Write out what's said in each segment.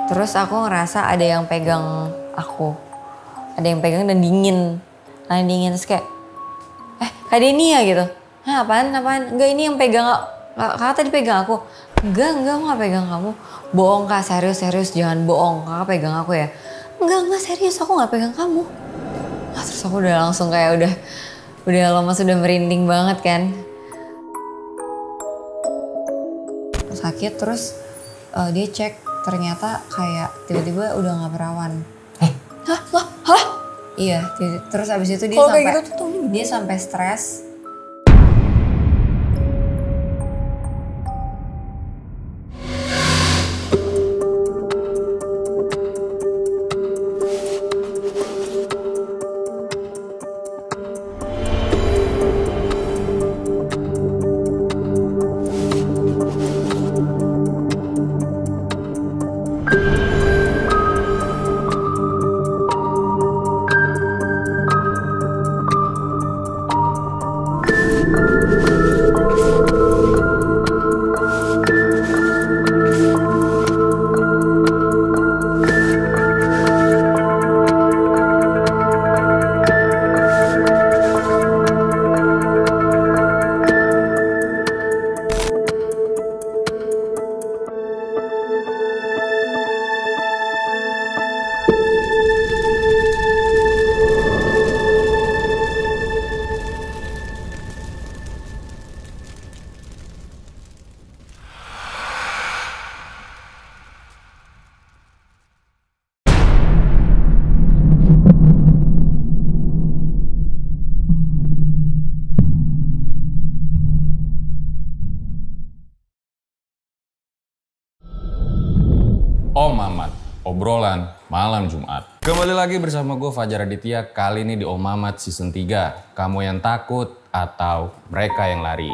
Terus aku ngerasa ada yang pegang aku. Ada yang pegang dan dingin. Nah dingin terus kayak, Kak Denny ya gitu. Hah apaan? Enggak ini yang pegang, kakak tadi pegang aku. Enggak aku gak pegang kamu. Bohong Kak, serius jangan bohong. Kakak pegang aku ya. Enggak serius aku gak pegang kamu. Nah, terus aku udah langsung kayak udah lama sudah merinding banget kan. Sakit terus dia cek ternyata kayak tiba-tiba udah gak perawan. Hah? Iya, terus abis itu dia sampai gitu, dia sampai stres. Om Mamat, obrolan malam Jumat. Kembali lagi bersama gue Fajar Aditya, kali ini di Om Mamat season 3. Kamu yang takut atau mereka yang lari.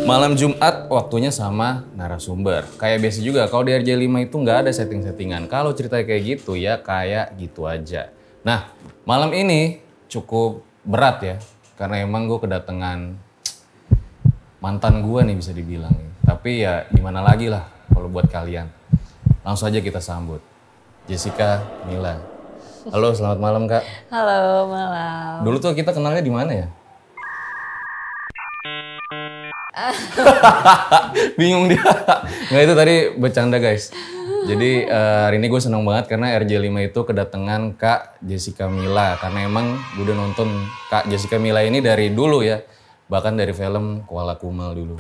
Malam Jumat waktunya sama narasumber. Kayak biasa juga, kalau di RJ5 itu nggak ada setting-settingan. Kalau cerita kayak gitu ya kayak gitu aja. Nah, malam ini cukup berat ya, karena emang gue kedatangan mantan gue nih bisa dibilang. Tapi ya gimana lagi lah kalau buat kalian. Langsung aja kita sambut. Jessica Mila. Halo, selamat malam Kak. Halo, malam. Dulu tuh kita kenalnya di mana ya? Bingung dia. Nggak, itu tadi bercanda guys. Jadi hari ini gue seneng banget karena RJ5 itu kedatangan Kak Jessica Mila. Karena emang gue udah nonton Kak Jessica Mila ini dari dulu ya. Bahkan dari film Kuala Kumal dulu.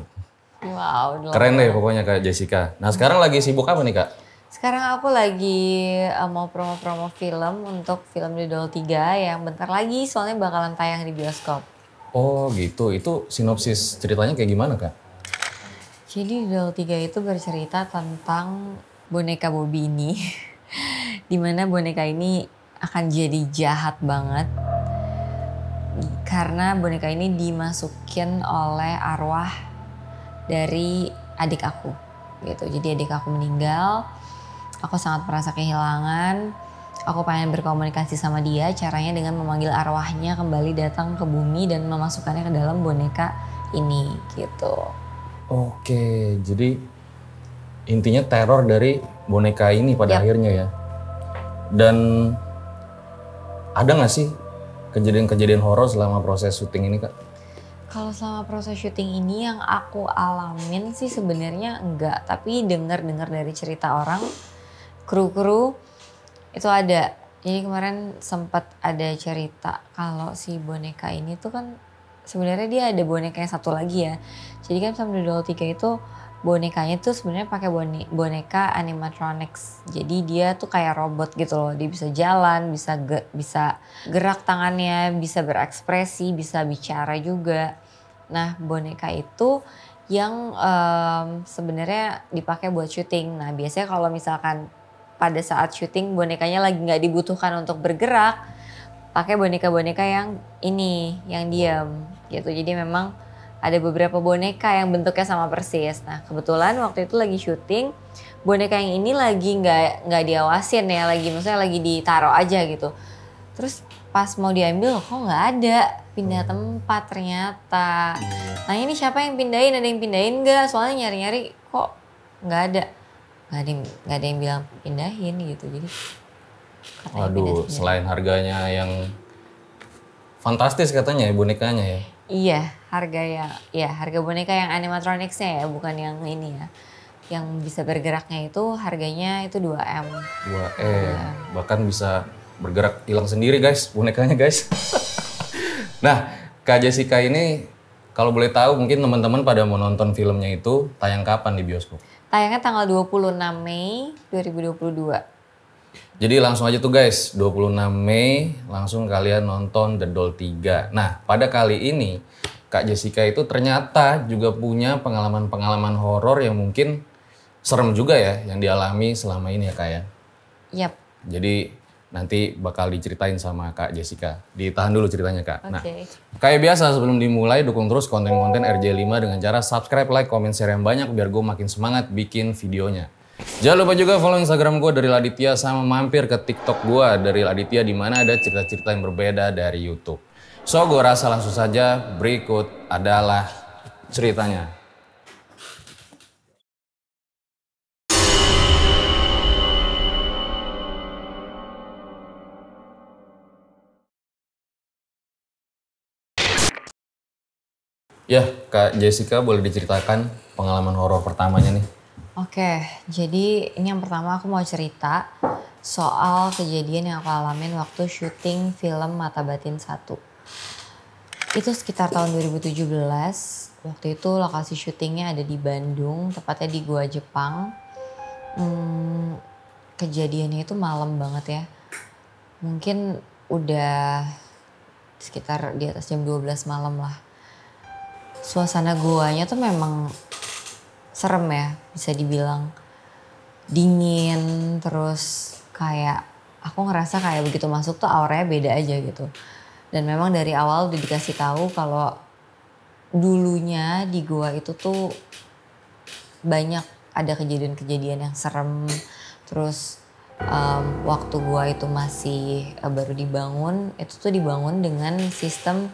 Wow. Keren deh pokoknya Kak Jessica. Nah sekarang lagi sibuk apa nih Kak? Sekarang aku lagi mau promo-promo film untuk film The Doll 3 yang bentar lagi soalnya bakalan tayang di bioskop. Oh gitu, itu sinopsis ceritanya kayak gimana Kak? Jadi The Doll 3 itu bercerita tentang boneka Bobby ini. Dimana boneka ini akan jadi jahat banget. Karena boneka ini dimasukin oleh arwah dari adik aku. Gitu. Jadi adik aku meninggal, aku sangat merasa kehilangan. Aku pengen berkomunikasi sama dia, caranya dengan memanggil arwahnya kembali datang ke bumi dan memasukkannya ke dalam boneka ini gitu. Oke, jadi intinya teror dari boneka ini pada akhirnya ya. Dan ada nggak sih kejadian-kejadian horor selama proses syuting ini Kak? Kalau selama proses syuting ini yang aku alamin sih sebenarnya enggak, tapi dengar-dengar dari cerita orang, kru-kru itu ada. Jadi kemarin sempat ada cerita kalau si boneka ini tuh kan sebenarnya dia ada boneka yang satu lagi ya. Jadi kan sama The Doll 3 itu bonekanya tuh sebenarnya pakai boneka animatronics. Jadi dia tuh kayak robot gitu loh. Dia bisa jalan, bisa gerak tangannya, bisa berekspresi, bisa bicara juga. Nah, boneka itu yang sebenarnya dipakai buat syuting. Nah, biasanya kalau misalkan pada saat syuting bonekanya lagi nggak dibutuhkan untuk bergerak, pakai boneka-boneka yang ini, yang diam gitu. Jadi memang ada beberapa boneka yang bentuknya sama persis. Nah kebetulan waktu itu lagi syuting, boneka yang ini lagi nggak diawasin ya, maksudnya lagi ditaruh aja gitu. Terus pas mau diambil kok nggak ada, pindah tempat ternyata. Nah ini siapa yang pindahin, ada yang pindahin nggak? Soalnya nyari-nyari kok nggak ada. Nggak ada yang bilang pindahin gitu, jadi katanya pindah Waduh, sendiri. selain harganya yang fantastis katanya ya bonekanya ya. Iya, harga boneka yang animatronicsnya ya, bukan yang ini ya. Yang bisa bergeraknya itu harganya itu 2M. 2M, bahkan bisa bergerak hilang sendiri guys bonekanya guys. Nah, Kak Jessica ini kalau boleh tahu mungkin teman-teman pada mau nonton filmnya itu tayang kapan di bioskop? Tayangnya tanggal 26 Mei 2022. Jadi langsung aja tuh guys, 26 Mei langsung kalian nonton The Doll 3. Nah, pada kali ini Kak Jessica itu ternyata juga punya pengalaman-pengalaman horor yang mungkin serem juga ya yang dialami selama ini ya Kak ya. Yap. Jadi nanti bakal diceritain sama Kak Jessica. Ditahan dulu ceritanya Kak. Nah, Oke. kayak biasa sebelum dimulai dukung terus konten-konten RJ5 dengan cara subscribe, like, komen, share yang banyak biar gue makin semangat bikin videonya. Jangan lupa juga follow Instagram gue dari Laditya sama mampir ke TikTok gue dari Laditya di mana ada cerita-cerita yang berbeda dari YouTube. So gue rasa langsung saja berikut adalah ceritanya. Ya, Kak Jessica boleh diceritakan pengalaman horor pertamanya nih. Oke, jadi ini yang pertama aku mau cerita soal kejadian yang aku alamin waktu syuting film Mata Batin 1. Itu sekitar tahun 2017, waktu itu lokasi syutingnya ada di Bandung, tepatnya di Gua Jepang. Kejadiannya itu malam banget ya. Mungkin udah sekitar di atas jam 12 malam lah. Suasana guanya tuh memang serem ya, bisa dibilang dingin, terus kayak aku ngerasa kayak begitu masuk tuh auranya beda aja gitu. Dan memang dari awal udah dikasih tahu kalau dulunya di gua itu tuh banyak ada kejadian-kejadian yang serem. Terus waktu gua itu masih baru dibangun, itu tuh dibangun dengan sistem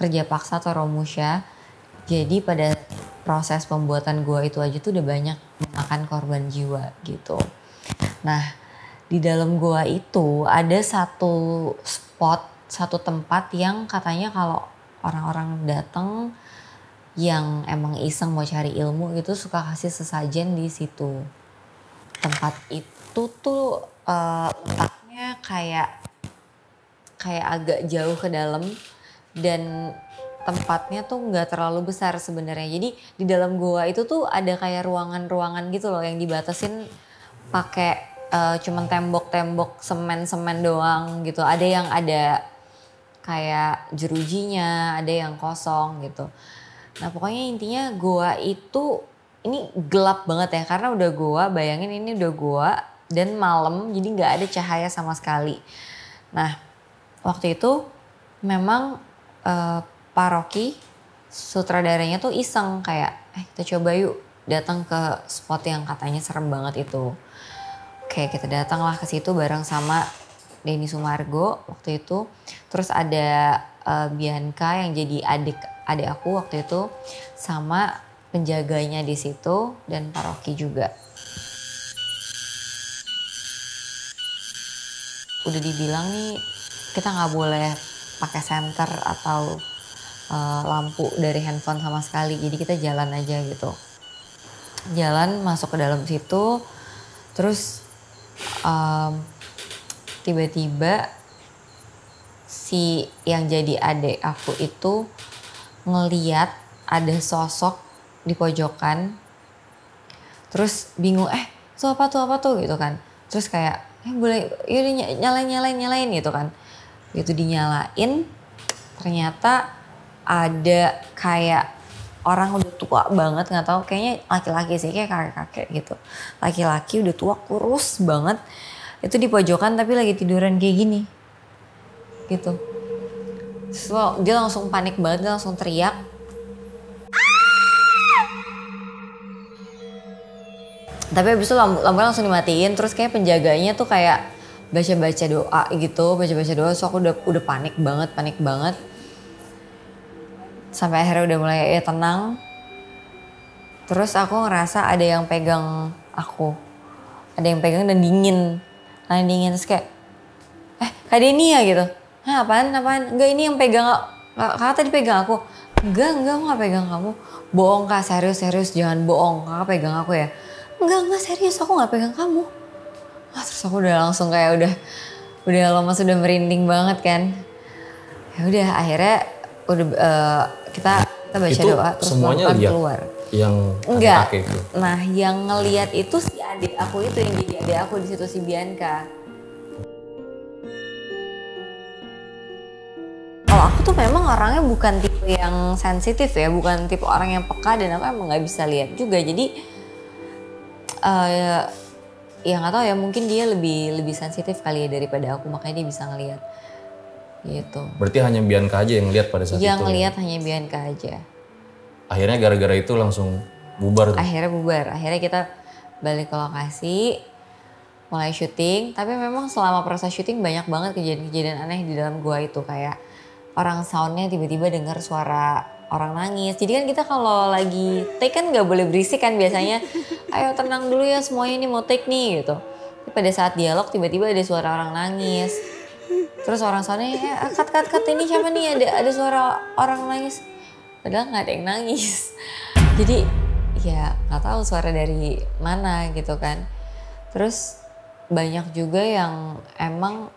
kerja paksa atau romusha. Jadi pada proses pembuatan gua itu aja tuh udah banyak memakan korban jiwa gitu. Nah, di dalam gua itu ada satu spot, satu tempat yang katanya kalau orang-orang datang yang emang iseng mau cari ilmu gitu suka kasih sesajen di situ. Tempat itu tuh letaknya kayak agak jauh ke dalam dan tempatnya tuh nggak terlalu besar sebenarnya. Jadi di dalam goa itu tuh ada kayak ruangan-ruangan gitu loh yang dibatasin pakai cuman tembok-tembok semen-semen doang gitu. Ada yang ada kayak jerujinya, ada yang kosong gitu. Nah pokoknya intinya goa itu ini gelap banget ya karena udah goa, bayangin ini udah goa dan malam jadi nggak ada cahaya sama sekali. Nah waktu itu memang Pak Rocky sutradaranya tuh iseng kayak kita coba yuk datang ke spot yang katanya serem banget itu. Oke kita datanglah ke situ bareng sama Denny Sumargo waktu itu. Terus ada Bianca yang jadi adik aku waktu itu sama penjaganya di situ dan Pak Rocky juga. Udah dibilang nih kita nggak boleh pakai senter atau lampu dari handphone sama sekali. Jadi kita jalan aja gitu. Jalan masuk ke dalam situ. Terus tiba-tiba si yang jadi adik aku itu ngeliat ada sosok di pojokan. Terus bingung itu apa tuh gitu kan. Terus kayak boleh yaudah nyalain gitu kan. Gitu dinyalain ternyata ada kayak orang udah tua banget, nggak tahu kayaknya laki-laki sih kayak kakek-kakek gitu. Laki-laki udah tua kurus banget itu di pojokan tapi lagi tiduran kayak gini gitu. So, dia langsung panik banget, dia langsung teriak. Tapi abis itu lampunya langsung dimatiin, terus kayak penjaganya tuh kayak baca-baca doa gitu, baca-baca doa. So aku udah panik banget. Sampai akhirnya udah mulai ya tenang. Terus aku ngerasa ada yang pegang aku. Ada yang pegang dan dingin. Terus kayak, Kak Denny ya gitu. Hah apaan? Enggak ini yang pegang, kakak tadi pegang aku. Enggak aku gak pegang kamu. Bohong Kak, serius jangan bohong. Kakak pegang aku ya. Enggak serius aku gak pegang kamu. Terus aku udah langsung kayak udah lemas, udah merinding banget kan. Ya udah akhirnya kita baca itu doa terus semuanya pelan-pelan lihat keluar. Yang Enggak. itu. Nah, yang ngelihat itu si adik aku itu, yang jadi adik aku di situ, si Bianca. Kalau aku tuh memang orangnya bukan tipe yang sensitif ya, bukan tipe orang yang peka, dan aku emang nggak bisa lihat juga. Jadi ya nggak tahu ya, mungkin dia lebih sensitif kali ya daripada aku, makanya dia bisa ngelihat. Gitu. Berarti hanya Bianca aja yang lihat pada saat itu. Yang ngelihat hanya Bianca aja. Akhirnya gara-gara itu langsung bubar tuh. Akhirnya bubar. Akhirnya kita balik ke lokasi, mulai syuting. Tapi memang selama proses syuting banyak banget kejadian-kejadian aneh di dalam gua itu. Kayak orang soundnya tiba-tiba dengar suara orang nangis. Jadi kan kita kalau lagi take kan gak boleh berisik kan biasanya. Ayo tenang dulu ya semuanya, ini mau take nih gitu. Tapi pada saat dialog tiba-tiba ada suara orang nangis. Terus orang soundnya, cut ini siapa nih, ada suara orang nangis. Padahal gak ada yang nangis. Jadi ya gak tahu suara dari mana gitu kan. Terus banyak juga yang emang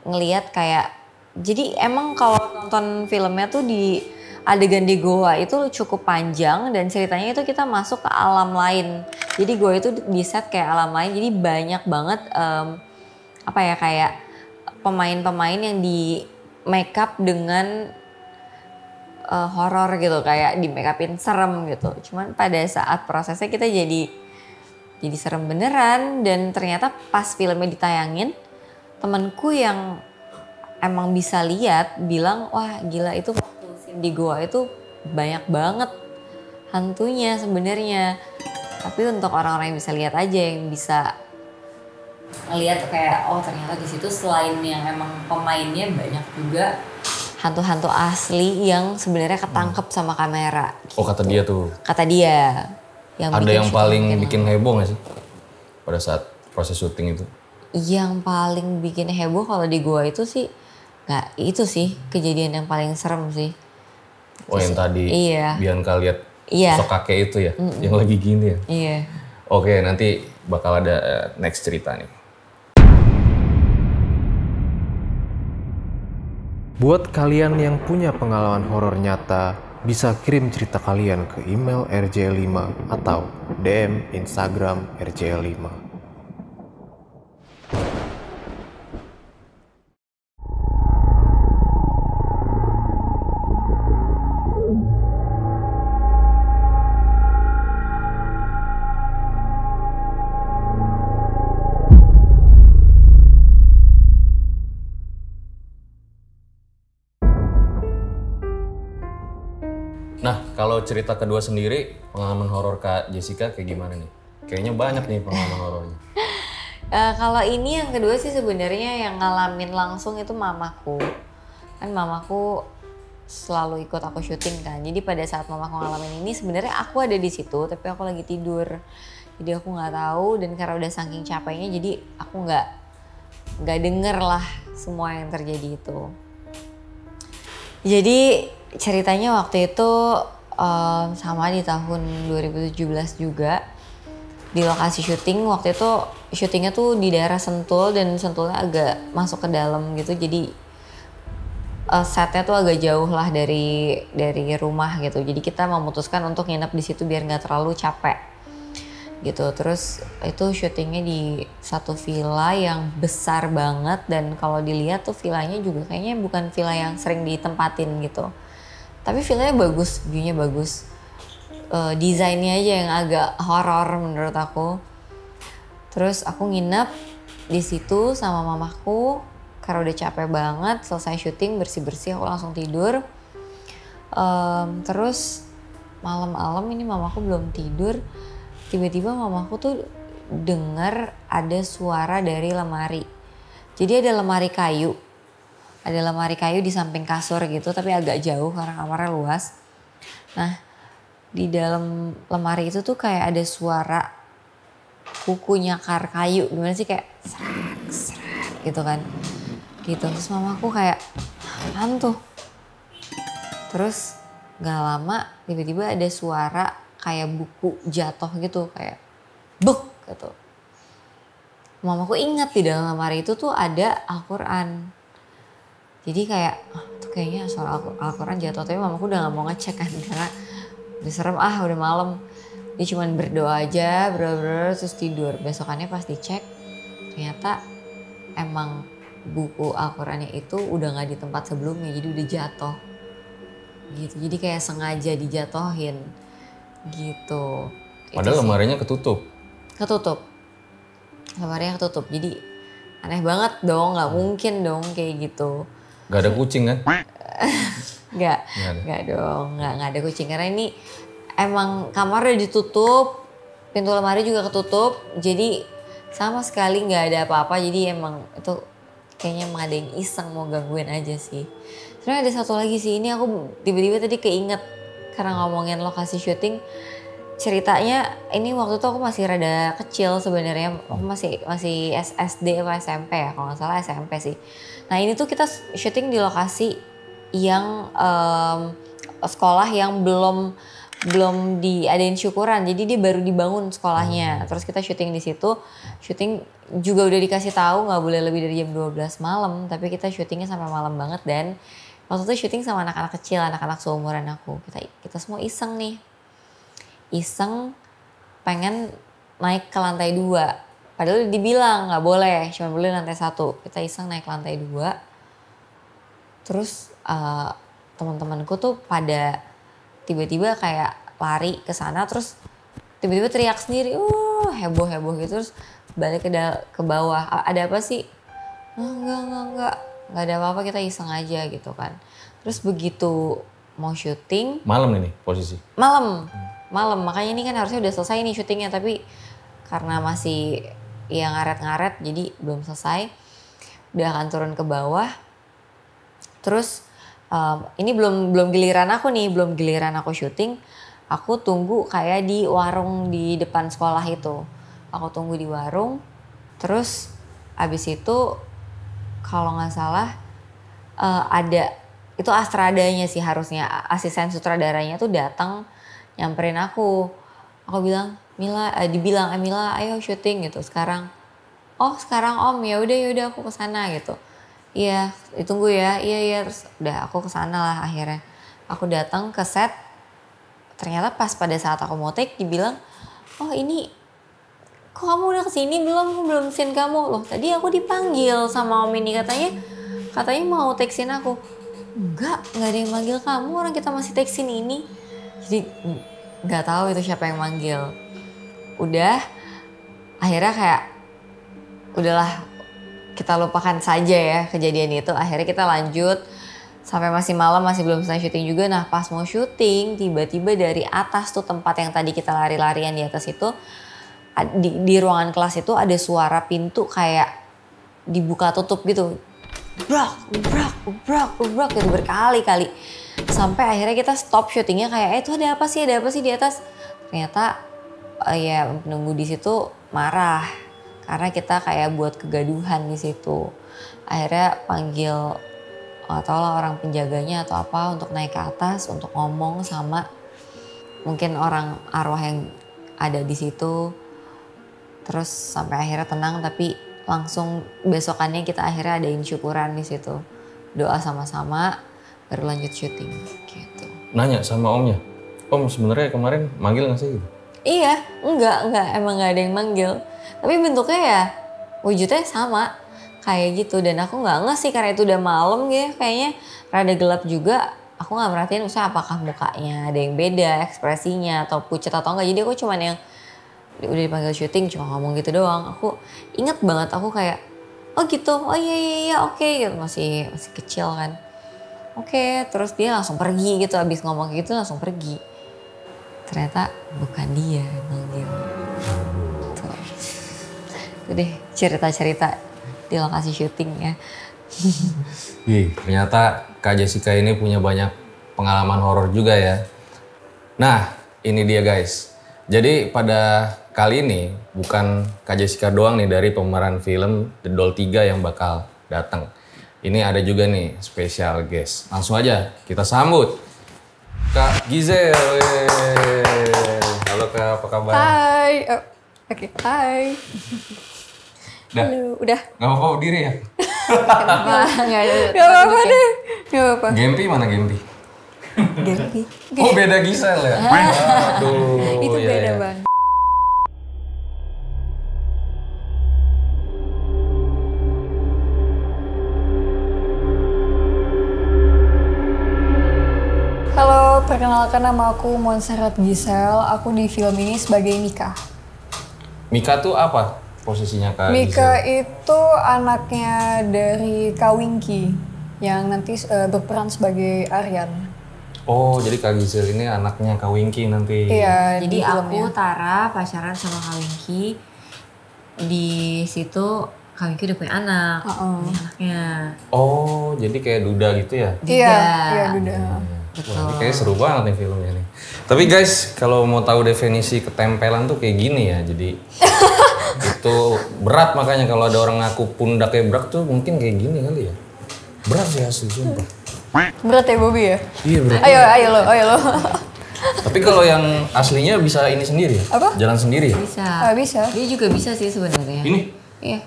ngelihat kayak, jadi emang kalau nonton filmnya tuh di adegan di goa itu cukup panjang dan ceritanya itu kita masuk ke alam lain. Jadi goa itu di set kayak alam lain, jadi banyak banget kayak pemain-pemain yang di make up dengan horor gitu, kayak di make upin serem gitu. Cuman pada saat prosesnya kita jadi serem beneran, dan ternyata pas filmnya ditayangin temanku yang emang bisa lihat bilang, wah gila itu waktu scene di goa itu banyak banget hantunya sebenarnya. Tapi untuk orang-orang yang bisa lihat aja, yang bisa ngelihat kayak oh ternyata di situ selain yang emang pemainnya banyak juga hantu-hantu asli yang sebenarnya ketangkep sama kamera. Gitu. Oh kata dia tuh. Kata dia. Ada yang paling bikin heboh gak sih pada saat proses syuting itu? Yang paling bikin heboh kalau di gua itu sih, nggak itu sih kejadian yang paling serem sih. Oh yang tadi Bianca lihat sosok kakek itu ya, yang lagi gini ya? Iya. Oke nanti bakal ada next cerita nih. Buat kalian yang punya pengalaman horor nyata, bisa kirim cerita kalian ke email rj5 atau DM Instagram rj5. Nah, kalau cerita kedua sendiri, pengalaman horor Kak Jessica kayak gimana nih? Kayaknya banyak nih pengalaman horornya. Kalau ini yang kedua sih sebenarnya yang ngalamin langsung itu mamaku. Kan mamaku selalu ikut aku syuting kan. Jadi pada saat mamaku ngalamin ini sebenarnya aku ada di situ, tapi aku lagi tidur. Jadi aku nggak tahu, dan karena udah saking capeknya jadi aku nggak denger lah semua yang terjadi itu. Jadi ceritanya waktu itu sama di tahun 2017 juga di lokasi syuting. Waktu itu syutingnya tuh di daerah Sentul, dan Sentulnya agak masuk ke dalam gitu. Jadi setnya tuh agak jauh lah dari rumah gitu. Jadi kita memutuskan untuk nginep di situ biar nggak terlalu capek gitu. Terus itu syutingnya di satu villa yang besar banget, dan kalau dilihat tuh villanya juga kayaknya bukan villa yang sering ditempatin gitu. Tapi villanya bagus, view-nya bagus. Desainnya aja yang agak horor menurut aku. Terus aku nginep di situ sama mamaku karena udah capek banget. Selesai syuting bersih-bersih aku langsung tidur. Terus malam-malam ini mamaku belum tidur. Tiba-tiba mamaku tuh dengar ada suara dari lemari. Jadi ada lemari kayu. Ada lemari kayu di samping kasur gitu tapi agak jauh karena kamarnya luas. Nah di dalam lemari itu tuh kayak ada suara kuku nyakar kayu. Gimana sih kayak seret, seret gitu kan. Gitu. Terus mamaku kayak apaan tuh? Terus gak lama tiba-tiba ada suara kayak buku jatuh gitu. Kayak buk gitu. Mamaku ingat di dalam lemari itu tuh ada Al-Quran. Jadi kayak tuh kayaknya suara Al-Quran jatuh. Tapi mamaku udah gak mau ngecek kan karena udah serem udah malam. Dia cuman berdoa aja, berdoa terus tidur. Besokannya pas dicek ternyata emang buku Al-Qurannya itu udah gak di tempat sebelumnya. Jadi udah jatuh gitu. Jadi kayak sengaja dijatohin gitu. Padahal lemarinya ketutup. Ketutup. Lemarinya ketutup. Jadi aneh banget dong, gak mungkin dong kayak gitu. Gak ada kucing kan? Gak dong, gak ada kucing. Karena ini emang kamar udah ditutup, pintu lemari juga ketutup. Jadi sama sekali gak ada apa-apa. Jadi emang itu kayaknya emang ada yang iseng mau gangguin aja sih. Sebenarnya ada satu lagi sih, ini aku tiba-tiba tadi keinget karena ngomongin lokasi syuting. Ceritanya ini waktu itu aku masih rada kecil sebenarnya, aku masih SD atau SMP ya, kalau nggak salah SMP sih. Nah ini tuh kita syuting di lokasi yang sekolah yang belum diadain syukuran, jadi dia baru dibangun sekolahnya. Terus kita syuting di situ, syuting juga udah dikasih tahu nggak boleh lebih dari jam 12 malam, tapi kita syutingnya sampai malam banget. Dan waktu itu syuting sama anak-anak kecil, anak-anak seumuran aku. Kita semua iseng nih. Iseng pengen naik ke lantai 2. Padahal dibilang gak boleh, cuma boleh lantai 1. Kita iseng naik ke lantai 2. Terus teman-temanku tuh pada tiba-tiba kayak lari ke sana, terus tiba-tiba teriak sendiri, heboh gitu. Terus balik ke bawah, ada apa sih? Enggak ada apa-apa, kita iseng aja gitu kan. Terus begitu mau syuting. Malam ini posisi? Malam, makanya ini kan harusnya udah selesai nih syutingnya, tapi karena masih ya ngaret-ngaret jadi belum selesai. Udah akan turun ke bawah. Terus ini belum giliran aku nih, belum giliran aku syuting. Aku tunggu kayak di warung di depan sekolah itu. Aku tunggu di warung. Terus abis itu kalau nggak salah ada itu Astradanya sih harusnya, asisten sutradaranya tuh datang nyamperin aku bilang Mila, Mila ayo syuting gitu sekarang. Sekarang Om, ya udah aku kesana gitu. Iya ditunggu ya, iya terus udah aku kesana lah akhirnya. Aku datang ke set, ternyata pas pada saat aku mau take dibilang, ini kok kamu udah kesini belum scene kamu. Loh tadi aku dipanggil sama Om ini katanya mau take scene aku. Enggak ada yang manggil kamu, orang kita masih take scene ini. Jadi nggak tahu itu siapa yang manggil. Udah, akhirnya kayak udahlah kita lupakan saja ya kejadian itu. Akhirnya kita lanjut sampai masih malam, masih belum selesai syuting juga. Nah pas mau syuting tiba-tiba dari atas tuh tempat yang tadi kita lari-larian di atas itu, di ruangan kelas itu ada suara pintu kayak dibuka tutup gitu. Brak gitu berkali-kali. Sampai akhirnya kita stop syutingnya kayak itu ada apa sih di atas. Ternyata ya penunggu di situ marah karena kita kayak buat kegaduhan di situ. Akhirnya panggil atau lah orang penjaganya atau apa untuk naik ke atas untuk ngomong sama mungkin orang arwah yang ada di situ. Terus sampai akhirnya tenang, tapi langsung besokannya kita akhirnya adain syukuran di situ. Doa sama-sama baru lanjut syuting gitu. Nanya sama omnya, Om sebenarnya kemarin manggil nggak sih? Iya, enggak, emang nggak ada yang manggil. Tapi bentuknya ya wujudnya sama kayak gitu. Dan aku nggak ngeh sih karena itu udah malam gitu, kayaknya rada gelap juga. Aku nggak merhatiin misalnya apakah mukanya ada yang beda, ekspresinya atau pucat atau enggak. Jadi aku cuman yang udah dipanggil syuting cuma ngomong gitu doang. Aku inget banget aku kayak gitu, iya oke gitu, masih kecil kan. Oke, terus dia langsung pergi gitu, abis ngomong gitu langsung pergi. Ternyata bukan dia yang manggil. Tuh. Itu deh cerita-cerita di lokasi syuting ya. Ih, ternyata Kak Jessica ini punya banyak pengalaman horor juga ya. Nah, ini dia guys. Jadi pada kali ini bukan Kak Jessica doang nih dari pemeran film The Doll 3 yang bakal datang. Ini ada juga nih spesial guest. Langsung aja kita sambut Kak Gizel. Halo Kak, apa kabar? Hai. Oke, hai. Udah? Halo, udah. Gak apa-apa berdiri ya? Gak apa-apa deh. Gak apa-apa. Gempi mana Gempi? Gempi. Oh beda Gisel ya? Aduh. Itu iya, beda iya. bang. Halo, perkenalkan nama aku Montserrat Gisel. Aku di film ini sebagai Mika. Mika tuh apa posisinya Kak Mika Gisel? itu anaknya dari Kak Winky yang nanti berperan sebagai Aryan. Oh jadi Kak Gisel ini anaknya Kak Winky nanti. Iya, Jadi di aku filmnya. Tara pacaran sama Kak Winky. Di situ Kak Winky udah punya anak. Ini anaknya. Oh jadi kayak Duda gitu ya? Iya, Duda. iya Duda. Betul. Wah, ini kayaknya seru banget nih filmnya nih. Tapi guys, kalau mau tahu definisi ketempelan tuh kayak gini ya. Jadi itu berat, makanya kalau ada orang ngaku pundaknya berat tuh mungkin kayak gini kali ya. Berat sih asli sumpah. Berat ya Bobby ya? Iya berat. Ayo lo. Tapi kalau yang aslinya bisa ini sendiri ya? Apa? Jalan sendiri ya? Bisa. Bisa. Dia juga bisa sih sebenarnya. Ini Iya.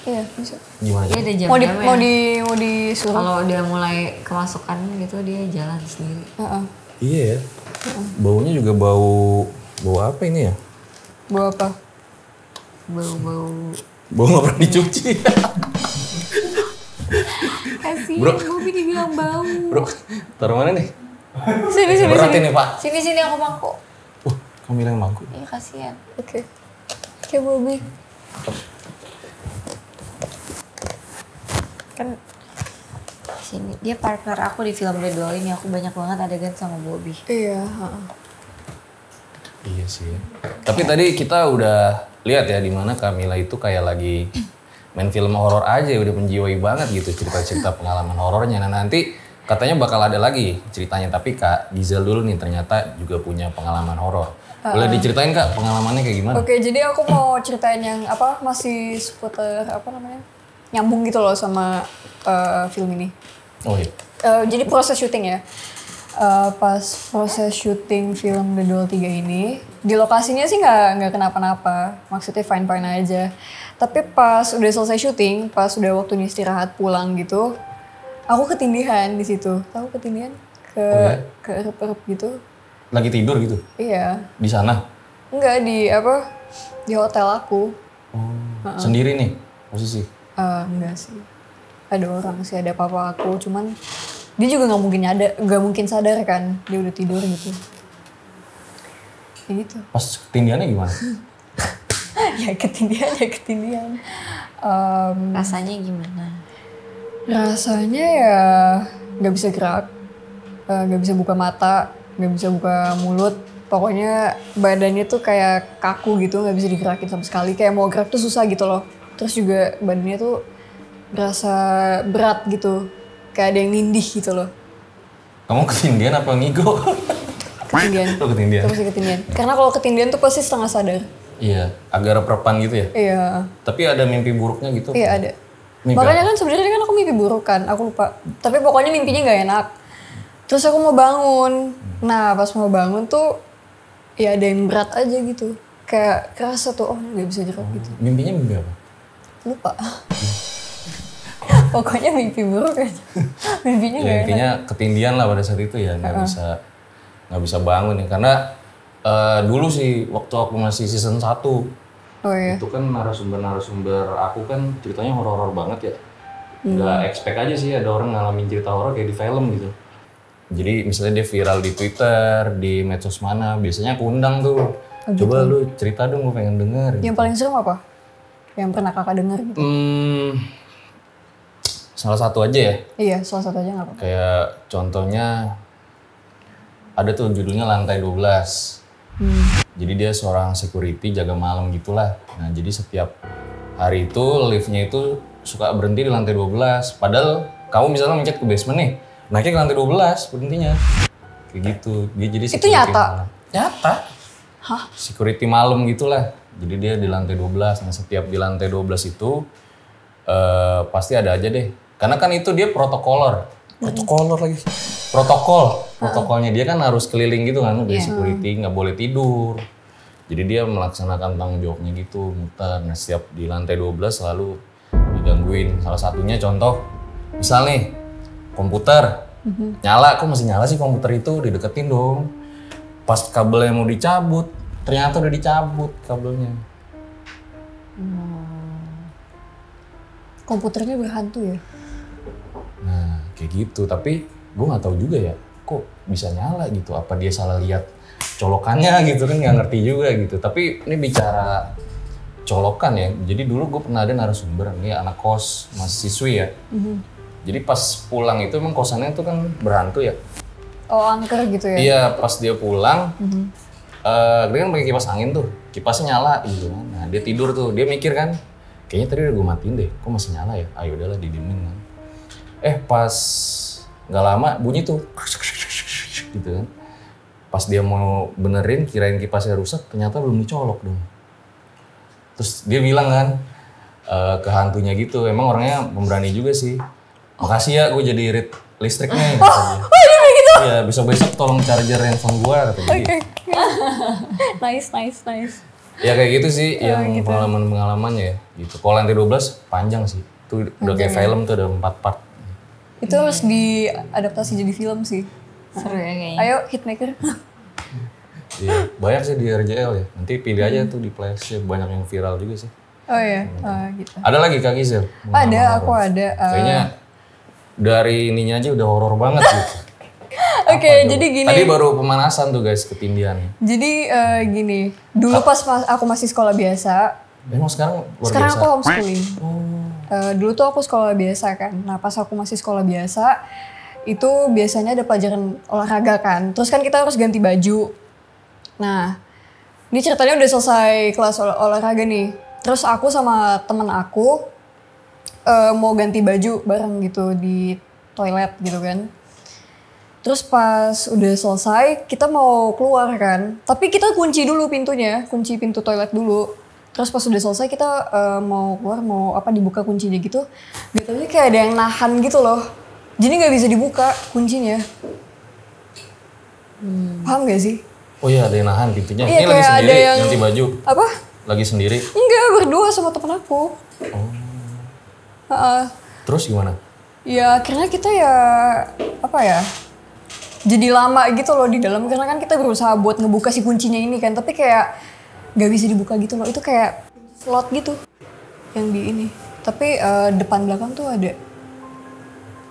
Iya, bisa. gimana? Dia ada jam Mau jamnya. disuruh. Kalau udah mulai kemasukan gitu dia jalan sendiri. Heeh. Iya ya. Baunya juga bau apa ini ya? Bawa apa? Bau-bau. Bau nggak pernah dicuci. Kasian Bro. Bobby dibilang bau. Bro, taruh mana nih? Sini. Berat ini Pak. Sini aku mangkuk. Kamu bilang mangkuk. Iya kasihan. Oke. Oke Bobby. Kan sini dia partner aku di film The Doll ini. Aku banyak banget adegan sama Bobby. Iya, heeh. Iya sih. Tapi tadi kita udah lihat ya di mana Kamila itu kayak lagi main film horor aja, udah menjiwai banget gitu cerita-cerita pengalaman horornya. Nah nanti katanya bakal ada lagi ceritanya, tapi Kak Gizel dulu nih ternyata juga punya pengalaman horor. Boleh diceritain Kak pengalamannya kayak gimana? Oke, jadi aku mau ceritain yang masih seputar nyambung gitu loh sama film ini. Oh iya. Jadi proses syuting ya. Pas proses syuting film The Doll 3 ini, di lokasinya sih nggak kenapa-napa, maksudnya fine-fine aja. Tapi pas udah selesai syuting, pas udah waktunya istirahat pulang gitu, aku ketindihan di situ. Tahu ketindihan? Ke erup-erup gitu. Lagi tidur gitu? Iya. Di sana? Enggak di hotel aku. Oh, sendiri nih posisi? Enggak sih. Ada orang sih, ada papa aku, cuman dia juga nggak mungkin sadar kan, dia udah tidur gitu. Kayak gitu. Pas ketindihannya gimana? ya ketindihan. Rasanya gimana? Rasanya ya nggak bisa gerak, nggak bisa buka mata, nggak bisa buka mulut. Pokoknya badannya tuh kayak kaku gitu, nggak bisa digerakin sama sekali. Kayak mau gerak tuh susah gitu loh. Terus juga badannya tuh berasa berat gitu. Kayak ada yang nindih gitu loh. Kamu ketindihan apa ngigo? Ketindihan. Oh, ketindihan. Terus ketindihan. Karena kalau ketindihan tuh pasti setengah sadar. Iya, agak reprepan gitu ya? Iya. Tapi ada mimpi buruknya gitu? Iya ada. Mimpi Makanya kan sebenarnya kan aku mimpi buruk kan, aku lupa. Tapi pokoknya mimpinya nggak enak. Terus aku mau bangun. Nah pas mau bangun tuh ya ada yang berat aja gitu. Kayak kerasa tuh nggak bisa gerak gitu. Mimpinya mimpi apa? Lupa. Pokoknya mimpi buruk aja. Mimpinya Ya nggak enak. intinya ketindihan lah pada saat itu ya, nggak bisa bangun ya. Karena dulu sih waktu aku masih season 1 Oh iya. itu kan narasumber aku kan ceritanya horor-horor banget ya. Nggak expect aja sih ada orang ngalamin cerita horor kayak di film gitu. Jadi misalnya dia viral di Twitter, di medsos mana, biasanya aku undang tuh. Coba lu cerita dong, gue pengen denger. Yang paling serem apa? Yang pernah kakak dengar gitu? Salah satu aja ya. Iya, salah satu aja nggak apa-apa. Kayak contohnya ada tuh judulnya Lantai 12. Jadi dia seorang security jaga malam gitulah. Nah jadi setiap hari itu liftnya itu suka berhenti di lantai 12. Padahal kamu misalnya mencet ke basement nih, naiknya ke lantai 12 berhentinya. Kayak gitu. Dia jadi Itu nyata? malam. Nyata. Hah? Security malam gitulah. Jadi dia di lantai 12. Nah setiap di lantai 12 itu pasti ada aja deh. Karena kan itu dia protokolor. Protokolor lagi. Protokolnya dia kan harus keliling gitu kan. Dari security nggak boleh tidur. Jadi dia melaksanakan tanggung jawabnya gitu, muter. Nah setiap di lantai 12 selalu digangguin. Salah satunya contoh, misal nih komputer nyala, kok masih nyala sih komputer itu, dideketin dong. Pas kabelnya mau dicabut, ternyata udah dicabut kabelnya. Komputernya berhantu ya? Nah kayak gitu, tapi gue nggak tahu juga ya, kok bisa nyala gitu. Apa dia salah lihat colokannya gitu kan, nggak ngerti juga gitu. Tapi ini bicara colokan ya, jadi dulu gue pernah ada narasumber, ini anak kos, mahasiswi ya. Jadi pas pulang itu emang kosannya itu kan berhantu ya. Oh angker gitu ya? Iya pas dia pulang, dia kan pakai kipas angin tuh, kipasnya nyala gitu kan. Nah dia tidur tuh, dia mikir kan, kayaknya tadi udah gue matiin deh, kok masih nyala ya? Ayo udahlah didiemin kan. Pas nggak lama bunyi tuh, gitu kan. Pas dia mau benerin, kirain kipasnya rusak, ternyata belum dicolok dong. Terus dia bilang kan ke hantunya gitu, emang orangnya pemberani juga sih. Makasih ya, gue jadi irit listriknya. Gitu? Iya, besok-besok tolong charger handphone gue katanya. Oke. Nice. Ya kayak gitu sih, yang pengalaman-pengalamannya ya. Gitu. Kalau lantai 12 panjang sih. Itu udah kayak film tuh, ada 4 part. Itu harus diadaptasi jadi film sih. Seru ya kayaknya. Ayo Hitmaker. Iya, banyak sih di RJL ya. Nanti pilih aja tuh di Flash, banyak yang viral juga sih. Oh iya, gitu. Ada lagi Kak Gizel? Ada, aku ada. Kayaknya dari ininya aja udah horor banget gitu. Oke, jadi gini. Tadi baru pemanasan tuh guys, ketindihan. Jadi gini, dulu pas aku masih sekolah biasa. Emang sekarang luar Sekarang biasa? aku homeschooling. Dulu tuh aku sekolah biasa kan. Nah pas aku masih sekolah biasa, itu biasanya ada pelajaran olahraga kan. Terus kan kita harus ganti baju. Nah, ini ceritanya udah selesai kelas olahraga nih. Terus aku sama temen aku mau ganti baju bareng gitu di toilet gitu kan. Terus pas udah selesai, kita mau keluar kan. Tapi kita kunci dulu pintunya, kunci pintu toilet dulu. Terus pas udah selesai kita mau keluar, mau dibuka kuncinya gitu. Gak taunya kayak ada yang nahan gitu loh. Jadi gak bisa dibuka kuncinya. Paham gak sih? Oh iya, ada yang nahan pintunya. Iya, Ini lagi kayak sendiri ada yang- ganti baju. Apa? Lagi sendiri. Enggak, berdua sama temen aku. Terus gimana? Ya akhirnya kita ya, jadi lama gitu loh di dalam. Karena kan kita berusaha buat ngebuka si kuncinya ini kan. Tapi kayak gak bisa dibuka gitu loh. Itu kayak slot gitu yang di ini. Tapi depan belakang tuh ada.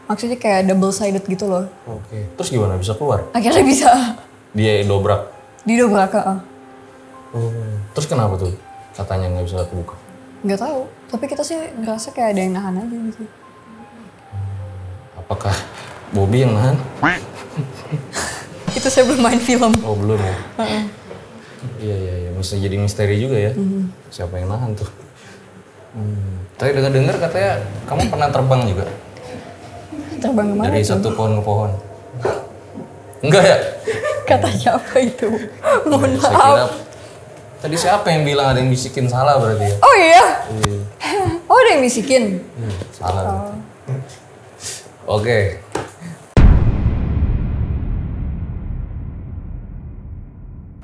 Maksudnya kayak double sided gitu loh. Oke. Terus gimana? Bisa keluar? Akhirnya bisa Dia dobrak. didobrak. Terus kenapa tuh? Katanya nggak bisa kebuka. Nggak tahu. Tapi kita sih ngerasa kayak ada yang nahan aja gitu. Apakah Bobby yang nahan? Itu saya belum main film. Oh belum ya? Iya. Bisa jadi misteri juga ya. Siapa yang nahan tuh? Tadi dengar katanya kamu pernah terbang juga? Terbang kemana Dari tuh? satu pohon ke pohon. Enggak ya? Kata siapa itu? Mohon Saya maaf. kira tadi siapa yang bilang ada yang bisikin salah berarti ya? Oh iya? Iya. Oh ada yang bisikin? Salah. berarti. Oke.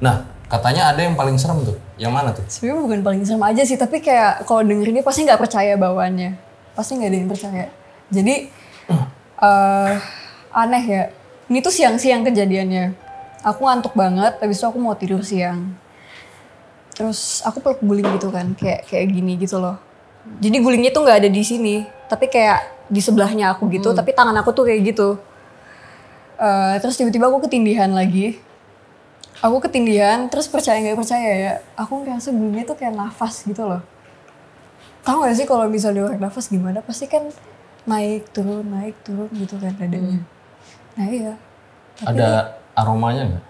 Nah, katanya ada yang paling serem tuh. Yang mana tuh? Sebenarnya bukan paling serem aja sih, tapi kayak kalau dengerin dia pasti nggak percaya bawaannya. Pasti nggak ada yang percaya. Jadi aneh ya. Ini tuh siang-siang kejadiannya. Aku ngantuk banget, habis itu aku mau tidur siang. Terus aku peluk guling gitu kan, kayak gini gitu loh. Jadi gulingnya tuh nggak ada di sini, tapi kayak di sebelahnya aku gitu, tapi tangan aku tuh kayak gitu. Terus tiba-tiba aku ketindihan lagi. Aku ketindihan, terus percaya nggak percaya ya, aku ngerasa gulingnya tuh kayak nafas gitu loh. Tahu gak sih kalau misalnya orang nafas gimana? Pasti kan naik turun gitu kan dadanya. Nah iya. Ada aromanya nggak?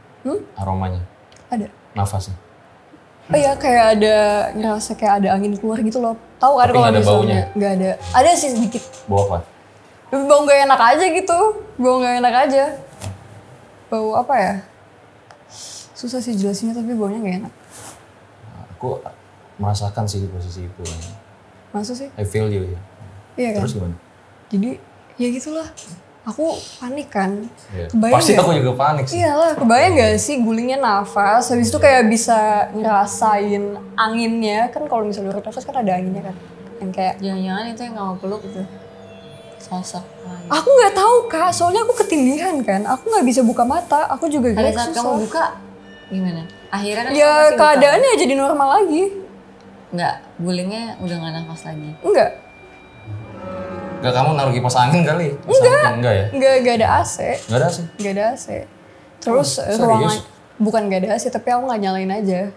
Aromanya? Ada. Nafasnya? Oh iya kayak ada ngerasa kayak ada angin keluar gitu loh. tahu kan Tapi kalau nggak ada misalnya baunya? nggak ada. Ada sih sedikit. Bau apa? Bau nggak enak aja gitu. Bau nggak enak aja. Bau apa ya? Susah sih jelasinnya tapi baunya nggak enak. Aku merasakan sih di posisi itu. Masa sih? I feel you ya. Iya kan? Terus gimana? Jadi ya gitulah. Aku panik kan. Iya. Kebayang Pasti nggak? aku juga panik sih. Iyalah, kebayang gak sih gulingnya nafas, habis itu kayak bisa ngerasain anginnya, kan kalau misalnya urut nafas kan ada anginnya kan, yang kayak Jangan-jangan itu yang kamu peluk itu sosok lagi. aku nggak tahu kak, soalnya aku ketindihan kan, aku nggak bisa buka mata, aku juga Pada gerak saat susah. kamu buka gimana? Akhirnya kan Ya kamu pasti buka. keadaannya jadi normal lagi, Nggak, gulingnya udah nggak nafas lagi. enggak, Enggak, kamu naruh kipas angin kali? Enggak ya? enggak ada AC, Enggak ada sih. nggak ada AC, terus serius? ruangan bukan nggak ada AC tapi aku nggak nyalain aja.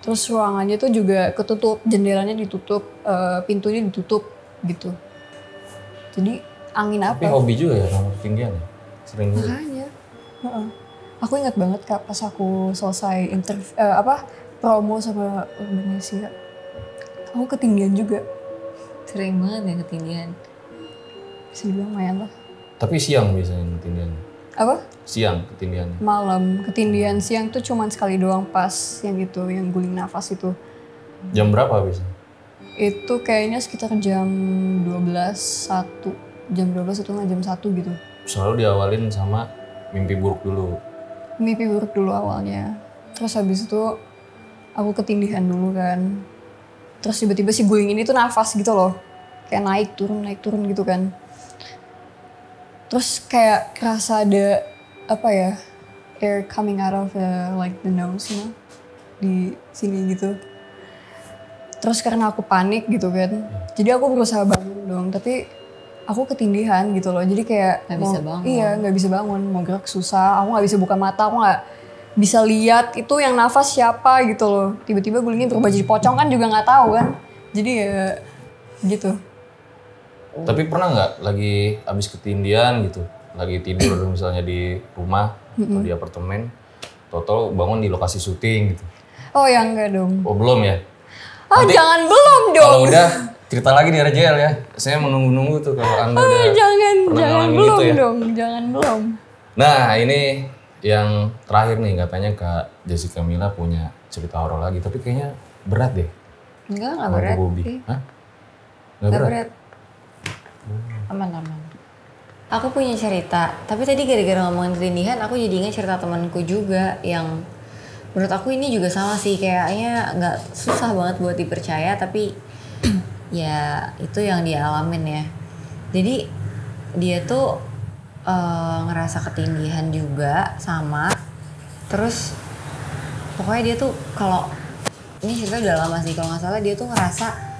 Terus ruangannya tuh juga ketutup, jendelanya ditutup, pintunya ditutup gitu. Jadi angin Tapi apa? hobi juga ya kamu ketinggian ya? Sering juga. Makanya. Heeh. Aku ingat banget kak pas aku selesai promo sama Urbanesia. Aku ketinggian juga. Sering banget ya ketindihan. Bisa dibilang lumayan lah. Tapi siang biasanya ketindian. Apa? Siang ketindian. Malam. Ketindihan siang tuh cuman sekali doang pas yang itu, yang guling nafas itu. Jam berapa biasanya? Itu kayaknya sekitar jam 12, 1. Jam 12 atau nggak jam 1 gitu. Selalu diawalin sama mimpi buruk dulu. Mimpi buruk dulu awalnya. Terus habis itu aku ketindihan dulu kan. Terus tiba-tiba si guling ini tuh nafas gitu loh. Kayak naik turun gitu kan. Terus kayak kerasa ada apa ya, air coming out of the nose, you know, di sini gitu. Terus karena aku panik gitu kan, jadi aku berusaha bangun dong, tapi aku ketindihan gitu loh. Jadi kayak Nggak bisa bangun. Iya, nggak bisa bangun, mau gerak susah. Aku nggak bisa buka mata, aku nggak bisa lihat itu yang nafas siapa gitu loh. Tiba-tiba gulingnya berubah jadi pocong kan juga nggak tahu kan. Jadi ya gitu. Tapi pernah nggak lagi abis ketindihan gitu, lagi tidur misalnya di rumah atau di apartemen, total bangun di lokasi syuting gitu? Oh ya enggak dong. Oh belum ya? Ah Nanti jangan belum dong. Kalau udah cerita lagi di RJL ya. Saya menunggu-nunggu tuh kalau Anda udah jangan pernah ngalamin belum itu ya. dong, jangan belum. Nah ini yang terakhir nih, katanya Kak Jessica Mila punya cerita horor lagi, tapi kayaknya berat deh. Enggak sama berat. Bu Bobi. Hah? Nggak Nggak berat? berat. Aman. Aku punya cerita, tapi tadi gara-gara ngomongin ketindihan, aku jadi ingat cerita temanku juga yang menurut aku ini juga sama sih, kayaknya nggak susah banget buat dipercaya, tapi ya itu yang dia alamin ya. Jadi dia tuh ngerasa ketindihan juga sama, terus pokoknya dia tuh kalau ini cerita udah lama sih, kalau nggak salah dia tuh ngerasa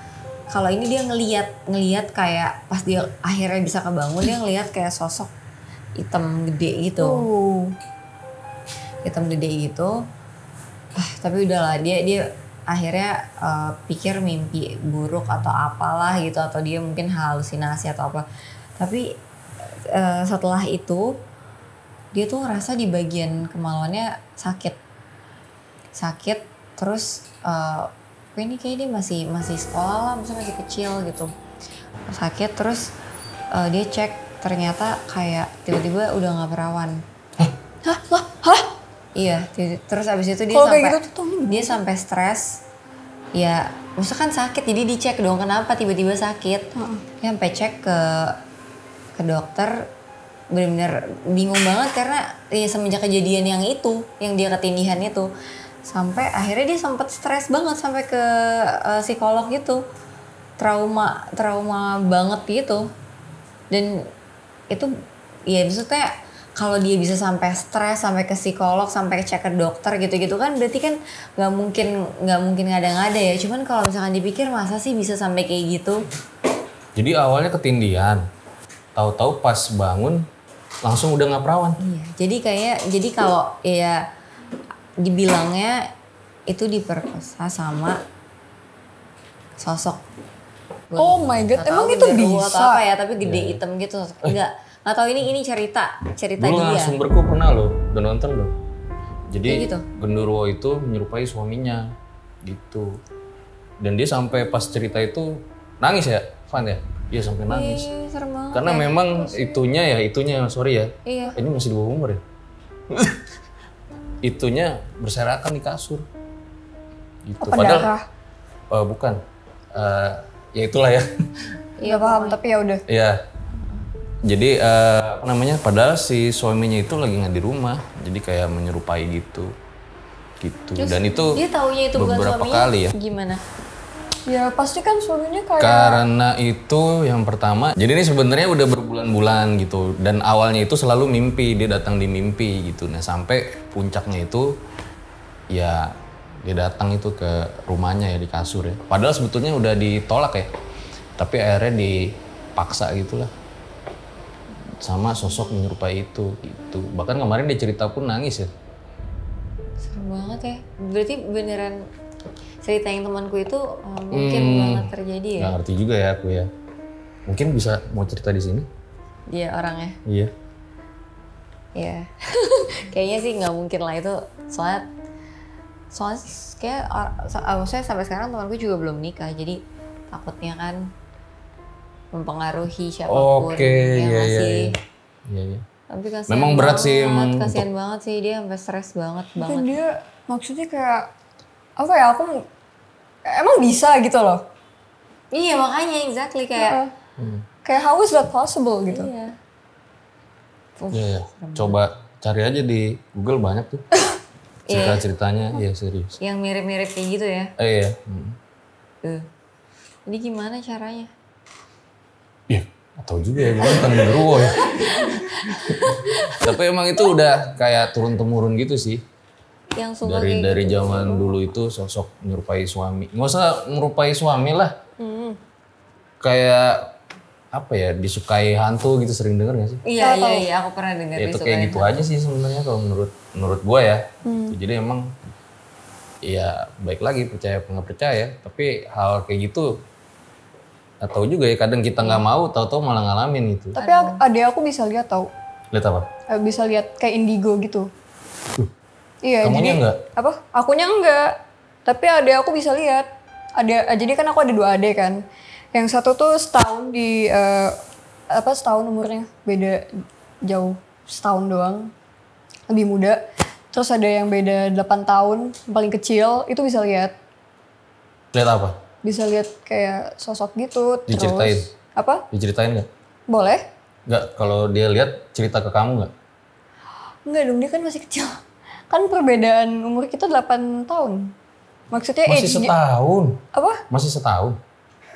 kalau ini dia ngelihat kayak pas dia akhirnya bisa kebangun, dia ngelihat kayak sosok hitam gede gitu. Hitam gede gitu. Tapi udahlah, dia akhirnya pikir mimpi buruk atau apalah gitu, atau dia mungkin halusinasi atau apa. Tapi setelah itu dia tuh ngerasa di bagian kemaluannya sakit, terus ini kayak dia masih sekolah lah, misalnya masih kecil gitu, sakit. Terus dia cek, ternyata kayak tiba-tiba udah nggak perawan. Hah? Iya, terus abis itu dia Kalau sampai kayak gitu tuh dia sampai stres. Ya, maksudnya kan sakit, jadi dicek dong kenapa tiba-tiba sakit. Dia sampai cek ke dokter, benar-benar bingung banget karena ya semenjak kejadian yang itu, yang dia ketindihan itu, sampai akhirnya dia sempat stres banget sampai ke psikolog gitu, trauma banget gitu. Dan itu ya maksudnya kalau dia bisa sampai stres, sampai ke psikolog, sampai cek ke dokter gitu-gitu kan berarti kan nggak mungkin ngada-ngada ya. Cuman kalau misalkan dipikir, masa sih bisa sampai kayak gitu? Jadi awalnya ketindihan, tahu-tahu pas bangun langsung udah nggak perawan. Iya, jadi kalau ya dibilangnya itu diperkosa sama sosok. Oh my god, Nggak tahu emang itu genderuwo bisa? atau apa ya, tapi gede hitam gitu. Nggak tahu ini cerita Dulu dia. narasumberku pernah loh, udah nonton loh. Jadi Kayak gitu? genderuwo itu menyerupai suaminya gitu. Dan dia sampai pas cerita itu Nangis ya, Van ya? Iya sampai nangis. Iya, serem banget. Karena memang itunya sorry ya. Iya. Ini masih di bawah umur ya. Itunya berserakan di kasur. Gitu. Apa darah? Bukan. Ya itulah ya. Iya paham, tapi ya udah. Iya. Jadi apa namanya? Padahal si suaminya itu lagi nggak di rumah. Jadi kayak menyerupai gitu. Terus Dan itu dia taunya itu bukan beberapa suaminya, kali ya. gimana? Ya pasti kan suaminya kayak Karena itu yang pertama, jadi ini sebenarnya udah berbulan-bulan gitu. Dan awalnya itu selalu mimpi, dia datang di mimpi gitu. Nah sampai puncaknya itu ya dia datang itu ke rumahnya ya di kasur ya. Padahal sebetulnya udah ditolak ya. Tapi akhirnya dipaksa gitulah. Sama sosok menyerupai itu gitu. Bahkan kemarin dia cerita pun nangis ya. Serem banget ya. Berarti beneran cerita yang temanku itu mungkin banget terjadi ya. Gak ngerti juga ya aku ya. Mungkin bisa mau cerita di sini? Dia orangnya. Iya. Iya. Kayaknya sih nggak mungkin lah itu. Soalnya kayak saya sampai sekarang temanku juga belum nikah. Jadi takutnya kan mempengaruhi siapapun yang iya, masih. Iya. Tapi kasihan Memang berat banget, sih emang kasihan banget sih dia sampai stres banget mungkin banget. dia maksudnya kayak apa ya, aku emang bisa gitu loh. Iya makanya exactly kayak. Kayak how is that possible gitu. Iya. Iya. Coba cari aja di Google banyak tuh. Cerita-ceritanya ya serius. Yang mirip-mirip kayak gitu ya. Iya. Jadi gimana caranya? Iya. Atau juga ya, gue kan genderuwo ya. Tapi emang itu udah kayak turun-temurun gitu sih. Yang suka Dari zaman dulu itu sosok menyerupai suami. Nggak usah menyerupai suami lah. Kayak apa ya, disukai hantu gitu, sering denger gak sih? Iya, aku pernah dengar Itu kayak gitu aja sih sebenarnya kalau menurut gue ya. Jadi emang ya baik lagi percaya apa nggak percaya, tapi hal kayak gitu atau juga ya kadang kita nggak mau, tahu-tahu malah ngalamin gitu. Tapi adik aku bisa lihat tau. Lihat apa? Bisa lihat kayak indigo gitu. Iya, Kamunya jadi enggak? apa? Akunya enggak. Tapi adik aku bisa lihat. Jadi kan aku ada 2 adik kan. Yang satu tuh setahun setahun umurnya, beda jauh setahun doang. Lebih muda. Terus ada yang beda 8 tahun, yang paling kecil, itu bisa lihat. Lihat apa? Bisa lihat kayak sosok gitu. Diceritain? Terus apa? Diceritain nggak? Boleh? Nggak, kalau dia lihat cerita ke kamu nggak? Enggak dong, dia kan masih kecil. Kan perbedaan umur kita 8 tahun. Maksudnya Masih setahun? Apa? Masih setahun?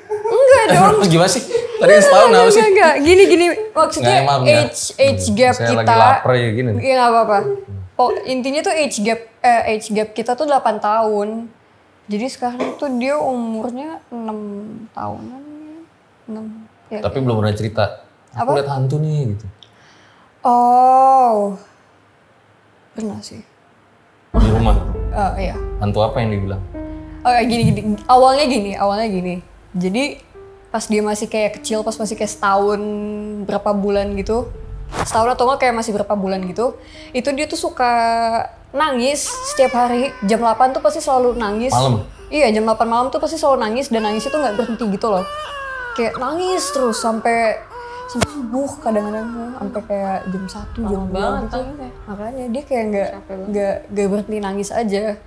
Enggak dong. Gimana sih? Tadi setahun apa sih? Enggak. Gini. Maksudnya Nggak, maaf, nggak. age gap Saya kita. lagi lapar ya gini. Iya nggak apa-apa. Intinya tuh age gap kita tuh 8 tahun. Jadi sekarang tuh dia umurnya 6 tahunan. 6. Ya, Tapi belum pernah cerita. Aku lihat hantu nih gitu. Oh. Pernah sih. Di rumah. Iya. Hantu apa yang dibilang? Gini. Awalnya gini. Jadi pas dia masih kayak kecil, pas masih kayak setahun berapa bulan gitu. Setahun atau enggak kayak masih berapa bulan gitu. Itu dia tuh suka nangis setiap hari. Jam 8 tuh pasti selalu nangis. Malam? Iya, jam 8 malam tuh pasti selalu nangis. Dan nangis itu gak berhenti gitu loh. Kayak nangis terus sampai subuh kadang-kadang. Sampai kayak jam 1, jam 2 gitu. Makanya dia kayak gak berhenti nangis aja.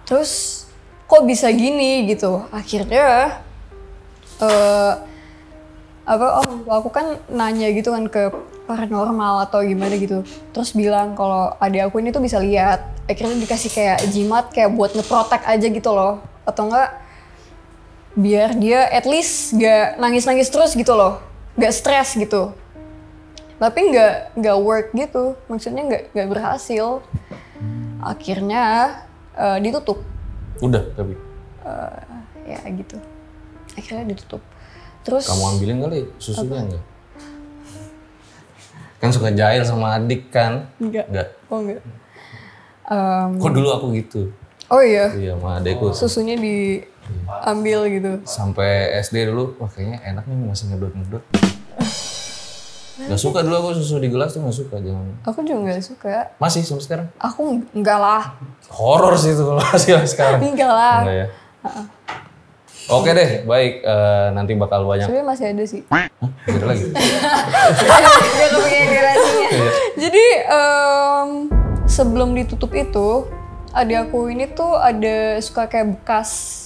Terus kok bisa gini gitu. Akhirnya aku kan nanya gitu kan ke paranormal atau gimana gitu. Terus bilang kalau adik aku ini tuh bisa lihat. Akhirnya dikasih kayak jimat kayak buat ngeprotek aja gitu loh. Atau enggak biar dia at least gak nangis-nangis terus gitu loh. Gak stres gitu. Tapi gak work gitu. Maksudnya gak berhasil. Akhirnya ditutup. Udah tapi? Ya gitu. Akhirnya ditutup. Terus Kamu ambilin kali susunya enggak? Kan suka jahil sama adik kan? Enggak. Oh enggak. Kok dulu aku gitu? Oh iya. Iya sama adekku. Susunya diambil gitu. Sampai SD dulu, wah kayaknya enak nih masih ngedot-ngedot. Gak suka dulu aku susu di gelas tuh gak suka. Jangan. Aku juga gak suka. Masih sampai sekarang? Aku enggak lah. Horor sih itu kalau masih sekarang. Enggak lah. Enggak ya? Oke deh, baik. Nanti bakal banyak. Sebenarnya masih ada sih. Gitu lagi. Dia kepengen durasinya. Jadi sebelum ditutup itu, adik aku ini tuh ada suka kayak bekas.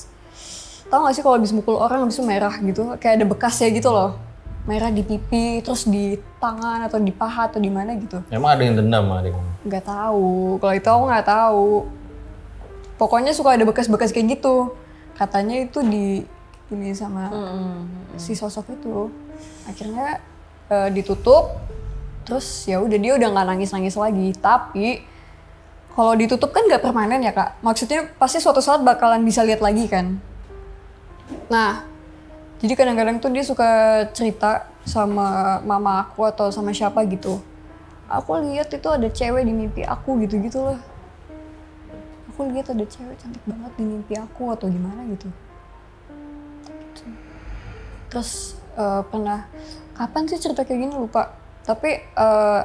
Tahu gak sih kalau habis mukul orang habis itu merah gitu, kayak ada bekasnya gitu loh. Merah di pipi, terus di tangan atau di paha atau di mana gitu. Emang ada yang dendam sama adik kamu? Nggak tahu, kalau itu aku nggak tahu. Pokoknya suka ada bekas-bekas kayak gitu. Katanya itu ini sama si sosok itu. Akhirnya ditutup, terus ya udah dia udah nggak nangis-nangis lagi. Tapi kalau ditutup kan nggak permanen ya kak. Maksudnya pasti suatu saat bakalan bisa lihat lagi kan. Nah, jadi kadang-kadang tuh dia suka cerita sama mama aku atau sama siapa gitu. Aku lihat itu ada cewek di mimpi aku gitu-gitu loh. Aku lihat ada cewek cantik banget di mimpi aku atau gimana gitu. Terus pernah, kapan sih cerita kayak gini lupa. Tapi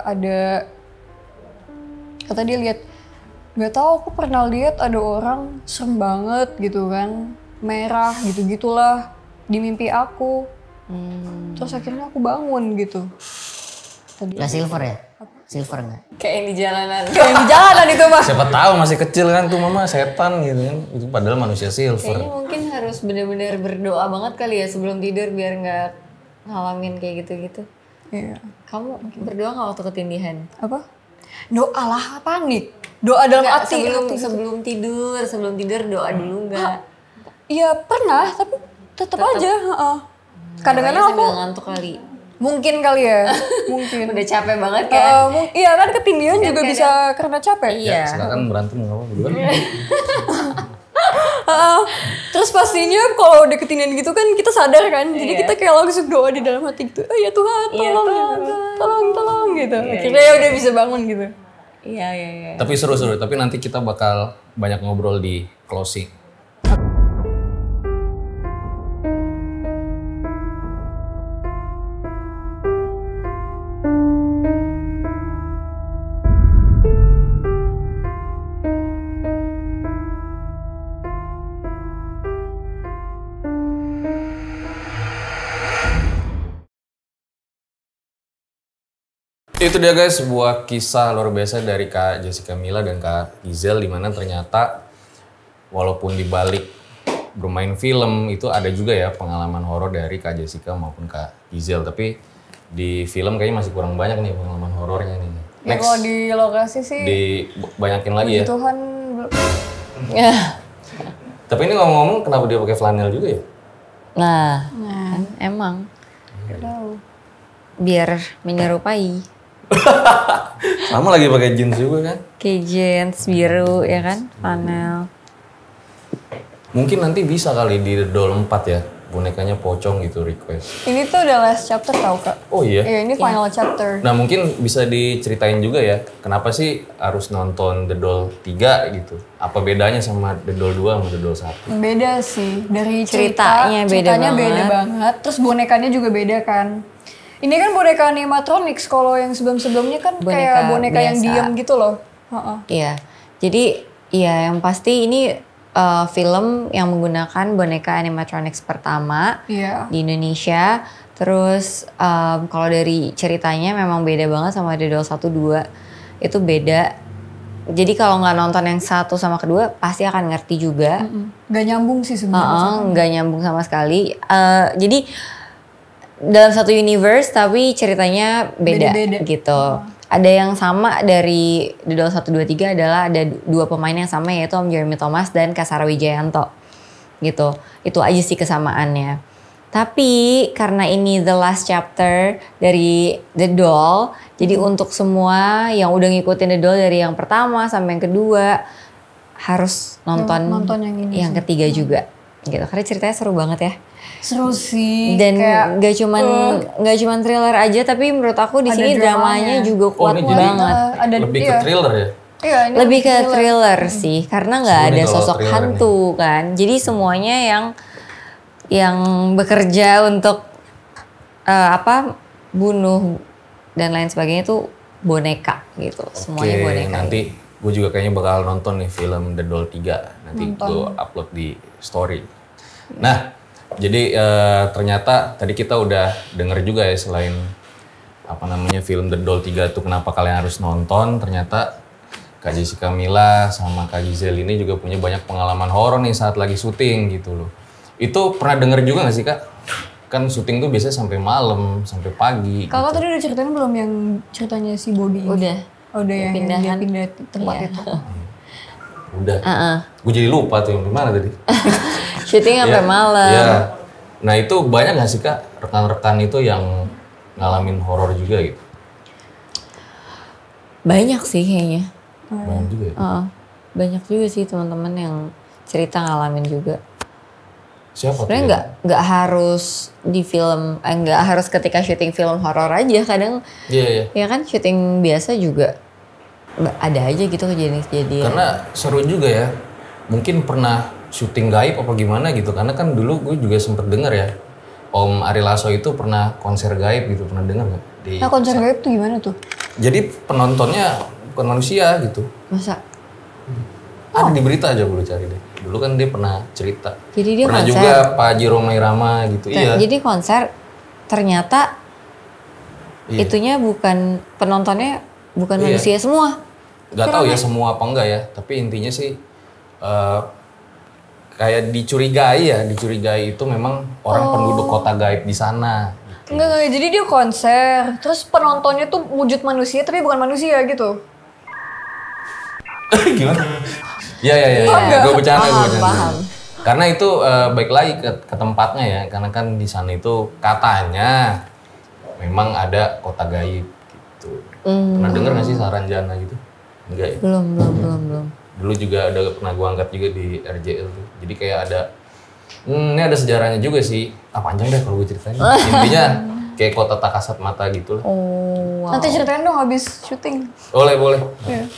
ada, kata dia lihat, nggak tahu aku pernah lihat ada orang serem banget gitu kan, merah gitu-gitulah di mimpi aku. Terus akhirnya aku bangun gitu. Tadi Gak silver ya? Silver nggak? Kayak yang di jalanan. kayak di jalanan itu mah. Siapa tahu masih kecil kan tuh mama setan gitu kan. Itu padahal manusia Kayaknya silver. mungkin harus bener-bener berdoa banget kali ya sebelum tidur biar nggak ngalamin kayak gitu-gitu. Iya. Kamu berdoa nggak waktu ketindihan? Apa? Doa lah, panik. Doa dalam Nggak, hati. sebelum tidur doa dulu nggak? Iya pernah, tapi tetap aja. heeh. Kadang-kadang Doanya aku sambil ngantuk kali. mungkin kali ya, mungkin. Udah capek banget kan? Iya kan ketindihan juga bisa karena capek. Iya. Silakan berantem nggak apa berdua. Terus pastinya kalau udah ketindihan gitu kan kita sadar kan, jadi kita kayak langsung doa di dalam hati gitu. Oh ya Tuhan, tolong ya, tolong gitu. Akhirnya ya udah bisa bangun gitu. Iya. Tapi seru-seru. Tapi nanti kita bakal banyak ngobrol di closing. Itu dia guys, sebuah kisah luar biasa dari Kak Jessica Mila dan Kak Gizel, dimana ternyata walaupun dibalik bermain film itu ada juga ya pengalaman horor dari Kak Jessica maupun Kak Gizel. Tapi di film kayaknya masih kurang banyak nih pengalaman horornya nih. Ya kalau di lokasi sih Dibanyakin lagi ya. Tuhan Tapi ini ngomong-ngomong kenapa dia pakai flanel juga ya? Nah, kan emang nggak tahu. biar menyerupai. Sama lagi pakai jeans juga kan? Kayak jeans biru ya kan, panel. Mungkin nanti bisa kali di The Doll 4 ya, bonekanya pocong gitu request. Ini tuh udah last chapter tau kak? Oh iya? Iya ini final chapter. Nah mungkin bisa diceritain juga ya, kenapa sih harus nonton The Doll 3 gitu? Apa bedanya sama The Doll 2 sama The Doll 1? Beda sih, dari Ceritanya ceritanya beda beda banget. banget. Terus bonekanya juga beda kan. Ini kan boneka animatronics, kalau yang sebelum-sebelumnya kan kayak boneka yang biasa. diem gitu loh. Heeh. Iya, jadi ya yang pasti ini film yang menggunakan boneka animatronics pertama Iya. di Indonesia. Terus kalau dari ceritanya memang beda banget sama The Doll 1, 2. Itu beda. Jadi kalau nggak nonton yang satu sama kedua pasti akan ngerti juga. Gak nyambung sih sebenarnya. Nggak nyambung sama sekali. Jadi dalam satu universe tapi ceritanya beda Beda-beda. gitu. Ada yang sama dari The Doll 1, 2, 3 adalah ada dua pemain yang sama yaitu Om Jeremy Thomas dan Kasara Wijayanto gitu. Itu aja sih kesamaannya. Tapi karena ini the last chapter dari The Doll, jadi untuk semua yang udah ngikutin The Doll dari yang pertama sampai yang kedua harus nonton yang ini yang sih. ketiga juga gitu. Karena ceritanya seru banget ya. Seru sih. Dan kayak, nggak cuman thriller aja, tapi menurut aku di Ada sini dramanya. dramanya juga kuat ini jadi banget. ada lebih ke thriller ya? Iya, ini Lebih ke thriller sih, karena nggak Seru ada nih kalau sosok thriller hantu kan. Jadi semuanya yang bekerja untuk bunuh dan lain sebagainya itu boneka gitu. Semuanya Oke, boneka. nanti gue juga kayaknya bakal nonton nih film The Doll 3. Nanti gue upload di story. Nah, Jadi ternyata tadi kita udah denger juga ya selain film The Doll 3 itu kenapa kalian harus nonton, ternyata Kak Jessica Mila sama Kak Giselle ini juga punya banyak pengalaman horor nih saat lagi syuting gitu loh. Itu pernah denger juga gak sih Kak? Kan syuting tuh biasanya sampai malam, sampai pagi. Kakak gitu. tadi udah ceritain belum yang ceritanya si Bobby ini? Udah. Oh, udah yang dia Pindahan. pindah tempat Iya. itu. Udah. Gue jadi lupa tuh yang gimana tadi. Syuting sampai malam. Iya. Nah itu banyak gak sih Kak rekan-rekan itu yang ngalamin horor juga gitu? Banyak sih kayaknya. Banyak juga ya? Banyak juga sih teman-teman yang cerita ngalamin juga. Siapa tuh? Sebenarnya nggak harus di film, nggak harus ketika syuting film horor aja. Kadang Iya. ya kan syuting biasa juga ada aja gitu kejadian-kejadian. Karena seru juga ya. Mungkin pernah syuting gaib apa gimana gitu. Karena kan dulu gue juga sempet denger ya. Om Ari Lasso itu pernah konser gaib gitu. Pernah denger gak? Nah, konser gaib tuh gimana tuh? Jadi penontonnya bukan manusia gitu. Masa? Ada di berita aja gue cari deh. Dulu kan dia pernah cerita. Jadi dia pernah konser. juga Pak Haji Roma Irama gitu. Iya. Jadi konser ternyata Iya. itunya bukan penontonnya bukan Iya. manusia semua. Gak tahu ya semua apa enggak ya. Tapi intinya sih kayak dicurigai itu memang orang penduduk kota gaib di sana. Enggak, jadi dia konser, terus penontonnya tuh wujud manusia tapi bukan manusia gitu. Gimana? Iya. Gue bercanda, gue bercanda. Paham. Karena itu baik lagi ke tempatnya ya. Karena kan di sana itu katanya memang ada kota gaib gitu. Pernah denger gak sih Saranjana gitu? Enggak ya? Belum. Dulu juga ada pernah gue angkat juga di RJL tuh. Jadi kayak ada, ini ada sejarahnya juga sih. Panjang deh kalau gue ceritain. Intinya kayak kota tak kasat mata gitu lah. Oh, wow. Nanti ceritain dong habis syuting. Boleh. Iya.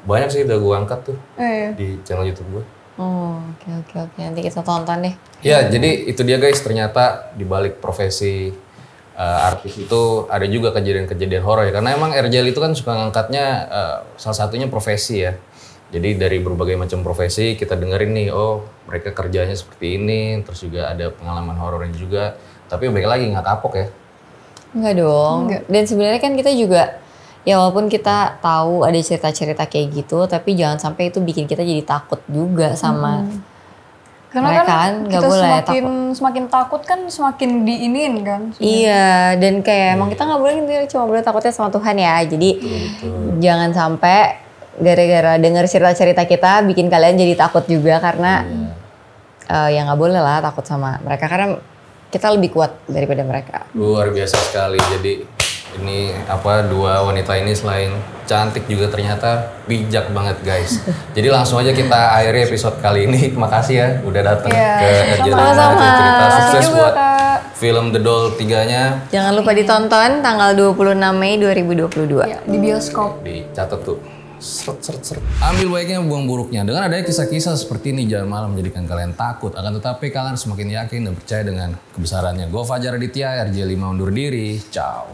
Banyak sih udah gue angkat tuh Iya. di channel YouTube gue. Oh, oke. Nanti kita tonton deh. Ya, jadi itu dia guys. Ternyata di balik profesi artis itu ada juga kejadian-kejadian horor ya. Karena emang RJL itu kan suka ngangkatnya salah satunya profesi ya. Jadi dari berbagai macam profesi kita dengerin nih, oh mereka kerjanya seperti ini, terus juga ada pengalaman horornya juga. Tapi balik lagi nggak kapok ya. Enggak dong. Dan sebenarnya kan kita juga, ya walaupun kita tahu ada cerita-cerita kayak gitu, tapi jangan sampai itu bikin kita jadi takut juga sama Karena mereka kan nggak kita boleh semakin takut kan semakin diinin kan. Iya, dan kayak emang kita nggak boleh gitu, cuma boleh takutnya sama Tuhan ya. Jadi jangan sampai gara-gara denger cerita-cerita kita bikin kalian jadi takut juga karena ya nggak boleh lah takut sama mereka karena kita lebih kuat daripada mereka. Luar biasa sekali. Jadi ini dua wanita ini selain cantik juga ternyata bijak banget guys. Jadi langsung aja kita akhiri episode kali ini. Makasih ya udah datang ke RJL cerita sukses juga, buat Kak. film The Doll 3-nya. Jangan lupa ditonton tanggal 26 Mei 2022. Ya, di bioskop. Dicatat tuh. Seret. Ambil baiknya, buang buruknya. Dengan adanya kisah-kisah seperti ini jangan malah menjadikan kalian takut. Akan tetapi kalian semakin yakin dan percaya dengan kebesarannya. Gue Fajar Aditya, RJ5 undur diri. Ciao.